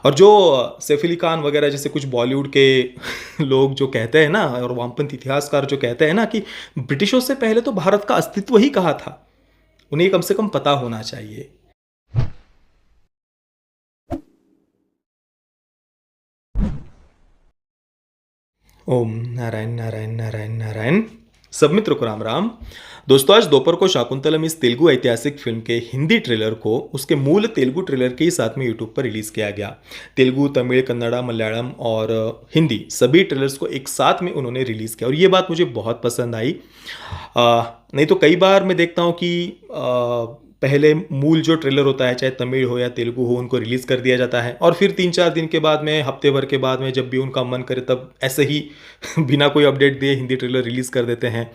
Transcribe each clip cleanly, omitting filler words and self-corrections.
और जो सैफ अली खान वगैरह जैसे कुछ बॉलीवुड के लोग जो कहते हैं ना, और वामपंथी इतिहासकार जो कहते हैं ना कि ब्रिटिशों से पहले तो भारत का अस्तित्व ही कहाँ था, उन्हें कम से कम पता होना चाहिए। ओम नारायण नारायण नारायण नारायण। सब मित्रों को राम राम। दोस्तों, आज दोपहर को शाकुंतलम इस तेलुगु ऐतिहासिक फिल्म के हिंदी ट्रेलर को उसके मूल तेलुगु ट्रेलर के ही साथ में यूट्यूब पर रिलीज किया गया। तेलुगु, तमिल, कन्नड़ा, मलयालम और हिंदी सभी ट्रेलर्स को एक साथ में उन्होंने रिलीज किया और ये बात मुझे बहुत पसंद आई। नहीं तो कई बार मैं देखता हूँ कि पहले मूल जो ट्रेलर होता है, चाहे तमिल हो या तेलुगु हो, उनको रिलीज़ कर दिया जाता है और फिर 3-4 दिन के बाद में, हफ्ते भर के बाद में, जब भी उनका मन करे तब ऐसे ही बिना कोई अपडेट दिए हिंदी ट्रेलर रिलीज़ कर देते हैं।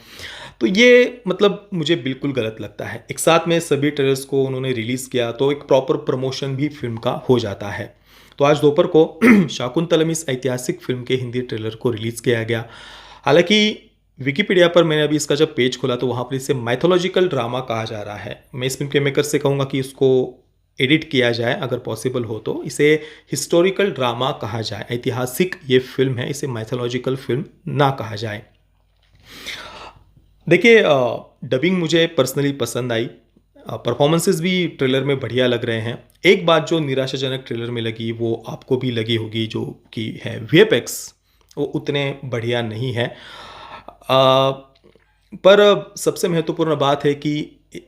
तो ये मतलब मुझे बिल्कुल गलत लगता है। एक साथ में सभी ट्रेलर्स को उन्होंने रिलीज़ किया तो एक प्रॉपर प्रमोशन भी फिल्म का हो जाता है। तो आज दोपहर को शाकुंतलम इस ऐतिहासिक फिल्म के हिंदी ट्रेलर को रिलीज़ किया गया। हालांकि विकिपीडिया पर मैंने अभी इसका जब पेज खोला तो वहाँ पर इसे माइथोलॉजिकल ड्रामा कहा जा रहा है। मैं इस फिल्म के मेकर से कहूँगा कि इसको एडिट किया जाए, अगर पॉसिबल हो तो इसे हिस्टोरिकल ड्रामा कहा जाए। ऐतिहासिक ये फिल्म है, इसे माइथोलॉजिकल फिल्म ना कहा जाए। देखिए, डबिंग मुझे पर्सनली पसंद आई, परफॉर्मेंसेस भी ट्रेलर में बढ़िया लग रहे हैं। एक बात जो निराशाजनक ट्रेलर में लगी वो आपको भी लगी होगी, जो कि है वीएफएक्स, वो उतने बढ़िया नहीं है। पर सबसे महत्वपूर्ण बात है कि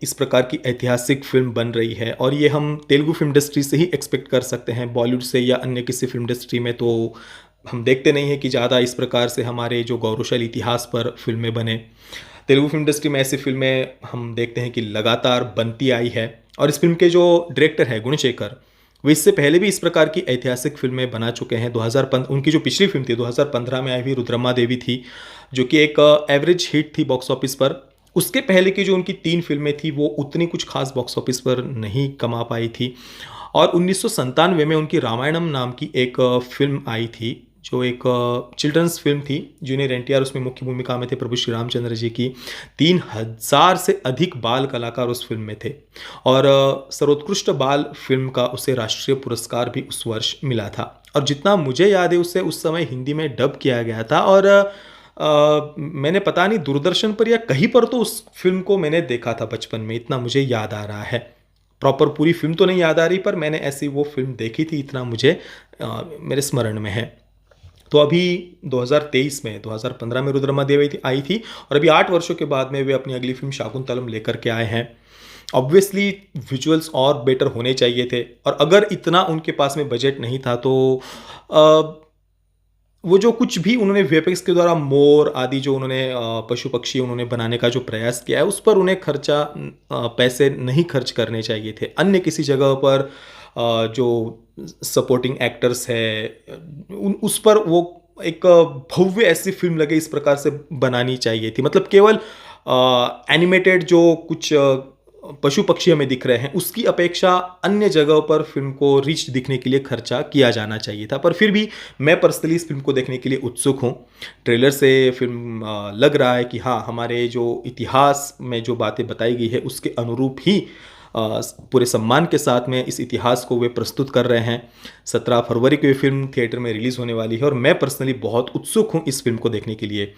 इस प्रकार की ऐतिहासिक फिल्म बन रही है और ये हम तेलुगु फिल्म इंडस्ट्री से ही एक्सपेक्ट कर सकते हैं। बॉलीवुड से या अन्य किसी फिल्म इंडस्ट्री में तो हम देखते नहीं हैं कि ज़्यादा इस प्रकार से हमारे जो गौरवशाली इतिहास पर फिल्में बने। तेलुगु फिल्म इंडस्ट्री में ऐसी फिल्में हम देखते हैं कि लगातार बनती आई है और इस फिल्म के जो डायरेक्टर है गुणशेखर, वो इससे पहले भी इस प्रकार की ऐतिहासिक फिल्में बना चुके हैं। 2015 उनकी जो पिछली फिल्म थी 2015 में आई हुई रुद्रमा देवी थी, जो कि एक एवरेज हिट थी बॉक्स ऑफिस पर। उसके पहले की जो उनकी 3 फिल्में थी वो उतनी कुछ खास बॉक्स ऑफिस पर नहीं कमा पाई थी। और 1997 में उनकी रामायणम नाम की एक फिल्म आई थी, जो एक चिल्ड्रंस फिल्म थी। जूनियर एनटीआर उसमें मुख्य भूमिका में थे, प्रभु श्री रामचंद्र जी की। 3000 से अधिक बाल कलाकार उस फिल्म में थे और सर्वोत्कृष्ट बाल फिल्म का उसे राष्ट्रीय पुरस्कार भी उस वर्ष मिला था। और जितना मुझे याद है उसे उस समय हिंदी में डब किया गया था और मैंने पता नहीं दूरदर्शन पर या कहीं पर तो उस फिल्म को मैंने देखा था बचपन में, इतना मुझे याद आ रहा है। प्रॉपर पूरी फिल्म तो नहीं याद आ रही, पर मैंने ऐसी वो फिल्म देखी थी, इतना मुझे मेरे स्मरण में है। तो अभी 2023 में, 2015 में रुद्रमा देवी आई थी और अभी 8 वर्षों के बाद में वे अपनी अगली फिल्म शाकुंतलम लेकर के आए हैं। ऑब्वियसली विजुअल्स और बेटर होने चाहिए थे और अगर इतना उनके पास में बजट नहीं था तो वो जो कुछ भी उन्होंने वीएफएक्स के द्वारा मोर आदि जो उन्होंने पशु पक्षी उन्होंने बनाने का जो प्रयास किया है, उस पर उन्हें खर्चा पैसे नहीं खर्च करने चाहिए थे। अन्य किसी जगह पर जो सपोर्टिंग एक्टर्स है उस पर वो एक भव्य ऐसी फिल्म लगे इस प्रकार से बनानी चाहिए थी। मतलब केवल एनिमेटेड जो कुछ पशु पक्षी हमें दिख रहे हैं उसकी अपेक्षा अन्य जगहों पर फिल्म को रिच दिखने के लिए खर्चा किया जाना चाहिए था। पर फिर भी मैं पर्सनली इस फिल्म को देखने के लिए उत्सुक हूँ। ट्रेलर से फिल्म लग रहा है कि हाँ, हमारे जो इतिहास में जो बातें बताई गई है उसके अनुरूप ही पूरे सम्मान के साथ में इस इतिहास को वे प्रस्तुत कर रहे हैं। 17 फरवरी को ये फिल्म थिएटर में रिलीज़ होने वाली है और मैं पर्सनली बहुत उत्सुक हूँ इस फिल्म को देखने के लिए।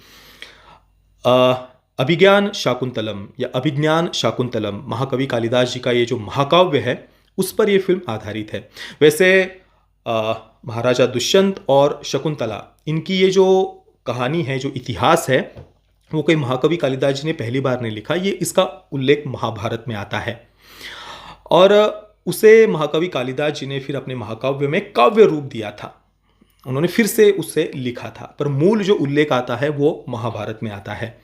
अभिज्ञान शाकुंतलम या अभिज्ञान शाकुंतलम, महाकवि कालिदास जी का ये जो महाकाव्य है उस पर ये फिल्म आधारित है। वैसे महाराजा दुष्यंत और शकुंतला, इनकी ये जो कहानी है, जो इतिहास है, वो कोई महाकवि कालिदास जी ने पहली बार नहीं लिखा। ये इसका उल्लेख महाभारत में आता है और उसे महाकवि कालिदास जी ने फिर अपने महाकाव्य में काव्य रूप दिया था। उन्होंने फिर से उसे लिखा था, पर मूल जो उल्लेख आता है वो महाभारत में आता है।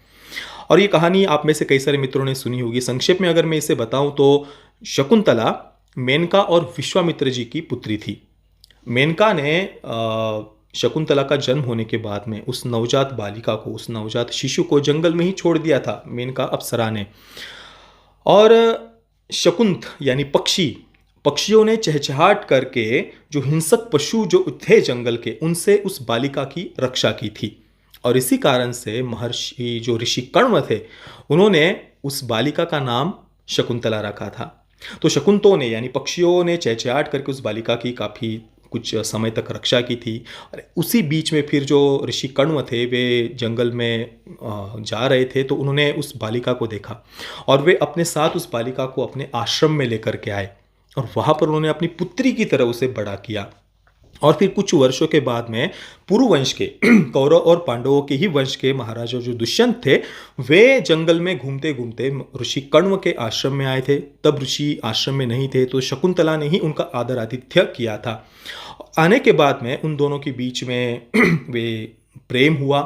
और ये कहानी आप में से कई सारे मित्रों ने सुनी होगी। संक्षेप में अगर मैं इसे बताऊं तो शकुंतला मेनका और विश्वामित्र जी की पुत्री थी। मेनका ने शकुंतला का जन्म होने के बाद में उस नवजात बालिका को, उस नवजात शिशु को जंगल में ही छोड़ दिया था मेनका अप्सरा ने। और शकुंत यानी पक्षियों ने चहचहाट करके जो हिंसक पशु जो थे जंगल के, उनसे उस बालिका की रक्षा की थी। और इसी कारण से महर्षि जो ऋषि कण्व थे, उन्होंने उस बालिका का नाम शकुंतला रखा था। तो शकुंतों ने यानी पक्षियों ने चहचहाट करके उस बालिका की काफ़ी कुछ समय तक रक्षा की थी। और उसी बीच में फिर जो ऋषि कण्व थे वे जंगल में जा रहे थे, तो उन्होंने उस बालिका को देखा और वे अपने साथ उस बालिका को अपने आश्रम में लेकर के आए और वहाँ पर उन्होंने अपनी पुत्री की तरह उसे बड़ा किया। और फिर कुछ वर्षों के बाद में पुरुवंश के कौरव और पांडवों के ही वंश के महाराजा जो दुष्यंत थे, वे जंगल में घूमते घूमते ऋषि कण्व के आश्रम में आए थे। तब ऋषि आश्रम में नहीं थे, तो शकुंतला ने ही उनका आदर आतिथ्य किया था। आने के बाद में उन दोनों के बीच में वे प्रेम हुआ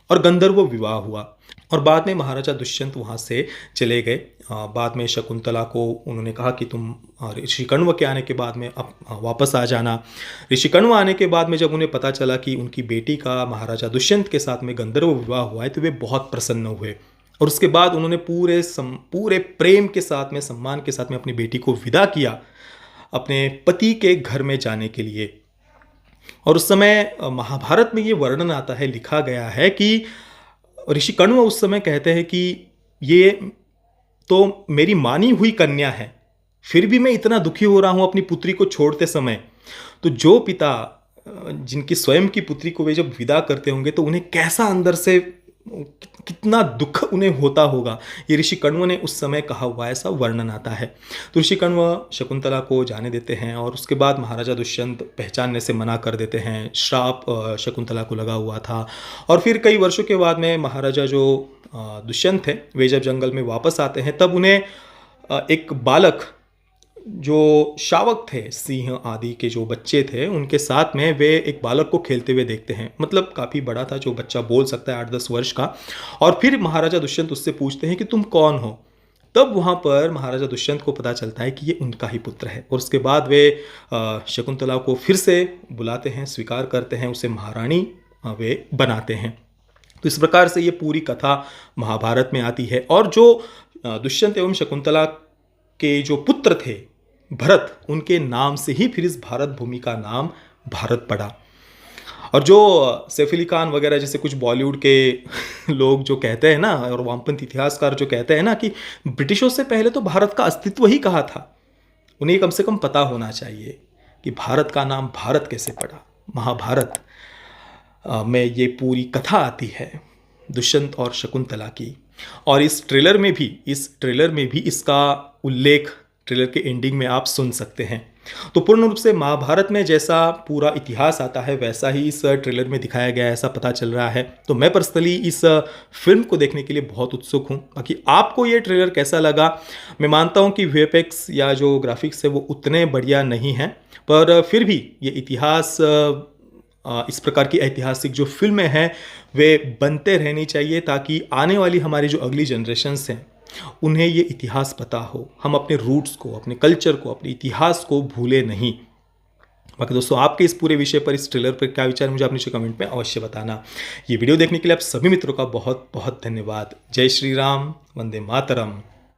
और गंधर्व विवाह हुआ और बाद में महाराजा दुष्यंत वहाँ से चले गए। बाद में शकुंतला को उन्होंने कहा कि तुम ऋषि कण्व के आने के बाद में अब वापस आ जाना। ऋषि कण्व आने के बाद में जब उन्हें पता चला कि उनकी बेटी का महाराजा दुष्यंत के साथ में गंधर्व विवाह हुआ है, तो वे बहुत प्रसन्न हुए और उसके बाद उन्होंने पूरे प्रेम के साथ में, सम्मान के साथ में अपनी बेटी को विदा किया अपने पति के घर में जाने के लिए। और उस समय महाभारत में ये वर्णन आता है, लिखा गया है कि ऋषि कण्व उस समय कहते हैं कि ये तो मेरी मानी हुई कन्या है, फिर भी मैं इतना दुखी हो रहा हूँ अपनी पुत्री को छोड़ते समय। तो जो पिता जिनकी स्वयं की पुत्री को वे जब विदा करते होंगे तो उन्हें कैसा अंदर से कितना दुख उन्हें होता होगा, ये ऋषि कण्व ने उस समय कहा हुआ ऐसा वर्णन आता है। तो ऋषि कण्व शकुंतला को जाने देते हैं और उसके बाद महाराजा दुष्यंत पहचानने से मना कर देते हैं। श्राप शकुंतला को लगा हुआ था। और फिर कई वर्षों के बाद में महाराजा जो दुष्यंत थे, वे जब जंगल में वापस आते हैं, तब उन्हें एक बालक जो शावक थे, सिंह आदि के जो बच्चे थे, उनके साथ में वे एक बालक को खेलते हुए देखते हैं। मतलब काफ़ी बड़ा था, जो बच्चा बोल सकता है 8-10 वर्ष का। और फिर महाराजा दुष्यंत उससे पूछते हैं कि तुम कौन हो। तब वहाँ पर महाराजा दुष्यंत को पता चलता है कि ये उनका ही पुत्र है। और उसके बाद वे शकुंतला को फिर से बुलाते हैं, स्वीकार करते हैं, उसे महारानी वे बनाते हैं। तो इस प्रकार से ये पूरी कथा महाभारत में आती है। और जो दुष्यंत एवं शकुंतला के जो पुत्र थे भरत, उनके नाम से ही फिर इस भारत भूमि का नाम भारत पड़ा। और जो सैफ अली खान वगैरह जैसे कुछ बॉलीवुड के लोग जो कहते हैं ना, और वामपंथी इतिहासकार जो कहते हैं ना कि ब्रिटिशों से पहले तो भारत का अस्तित्व ही कहाँ था, उन्हें कम से कम पता होना चाहिए कि भारत का नाम भारत कैसे पड़ा। महाभारत में ये पूरी कथा आती है दुष्यंत और शकुंतला की। और इस ट्रेलर में भी इसका उल्लेख ट्रेलर के एंडिंग में आप सुन सकते हैं। तो पूर्ण रूप से महाभारत में जैसा पूरा इतिहास आता है वैसा ही इस ट्रेलर में दिखाया गया है, ऐसा पता चल रहा है। तो मैं पर्सनली इस फिल्म को देखने के लिए बहुत उत्सुक हूँ। बाकी आपको ये ट्रेलर कैसा लगा? मैं मानता हूँ कि वीएफएक्स या जो ग्राफिक्स है वो उतने बढ़िया नहीं हैं, पर फिर भी ये इतिहास, इस प्रकार की ऐतिहासिक जो फिल्में हैं वे बनते रहनी चाहिए, ताकि आने वाली हमारी जो अगली जनरेशन्स हैं उन्हें ये इतिहास पता हो, हम अपने रूट्स को, अपने कल्चर को, अपने इतिहास को भूले नहीं। बाकी दोस्तों, आपके इस पूरे विषय पर, इस ट्रेलर पर क्या विचार, मुझे आप नीचे कमेंट में अवश्य बताना। ये वीडियो देखने के लिए आप सभी मित्रों का बहुत बहुत धन्यवाद। जय श्री राम, वंदे मातरम।